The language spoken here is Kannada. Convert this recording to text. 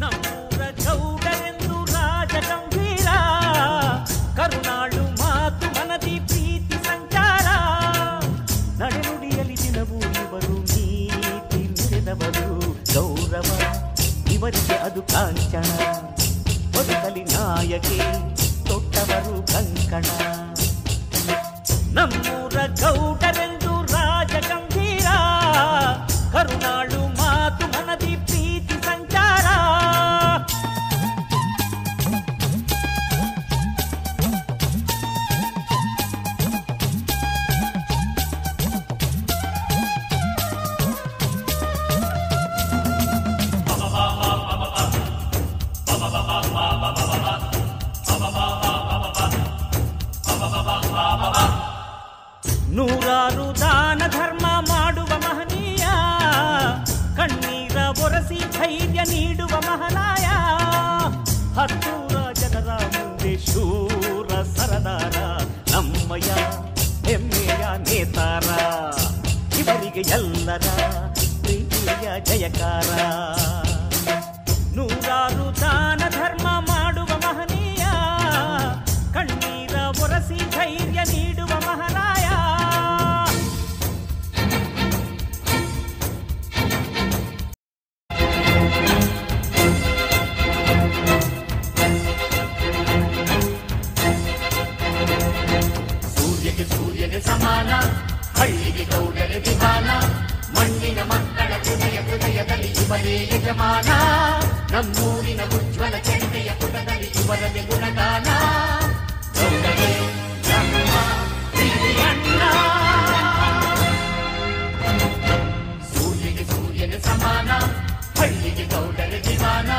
ನಮ್ಮೂರ ಗೌಡರೆಂದು ರಾಜ ಗಂಭೀರ, ಕರುನಾಳು ಮಾತು ಮನದಿ ಪ್ರೀತಿ ಸಂಚಾರ. ನಡೆನುಡಿಯಲಿ ದಿನವೂ ಇವರು ನೀತಿ ಮೆರೆದವರು, ಗೌರವ ಇವರಿಗೆ ಅದು ಕಾಂಚನ. ಬದುಕಲಿ ನಾಯಕಿ ತೊಟ್ಟವರು ಕಂಕಣ. ನಮ್ಮೂರ ಗೌಡರೆಂದು ರಾಜ ಗಂಭೀರ, ಕರುನಾಳು ಮಾತು ಮನದಿ ಪ್ರೀತಿ ಸಂಚಾರ. ನೂರಾರು ದಾನ ಧರ್ಮ ಮಾಡುವ ಮಹನೀಯ, ಕಣ್ಣೀರ ಒರೆಸಿ ಧೈರ್ಯ ನೀಡುವ ಮಹನಾಯ. ಹತ್ತೂರ ಜನರ ಮುಂದೆ ಶೂರ ಸರದಾರ, ನಮ್ಮಯ ಹೆಮ್ಮೆಯ ನೇತಾರ. ಇವರಿಗೆ ಎಲ್ಲರ ಪ್ರೀತಿಯ ಜಯಕಾರ. ನೂರಾರು ದಾನ ಧರ್ಮ ಮಾಡುವ ಮಹನೀಯ, ಕಣ್ಣೀರ ಒರೆಸಿ ಧೈರ್ಯ ನೀಡುವ ಮಹನಾಯ. ಸೂರ್ಯಗೆ ಸಮಾನ, ಹಳ್ಳಿಗೆ ಗೌಡರ ವಿಮಾನ. ಮಣ್ಣಿನ ಮಕ್ಕಳ ಹೃದಯದಲ್ಲಿ ಇವರೇ ಯಜಮಾನ. ನಮ್ಮೂರಿನ ಉಜ್ವಲ ಚರಿತೆಯ ಪುಟದಲ್ಲಿ ಇವರದೇ ಗುಣಗಾನ. ಗೌಡರೇ ನಮ್ಮ ಹಿರಿಯಣ್ಣ. ಸೂರ್ಯಗೆ ಸಮಾನ, ಹಳ್ಳಿಗೆ ಗೌಡರ ವಿಮಾನ.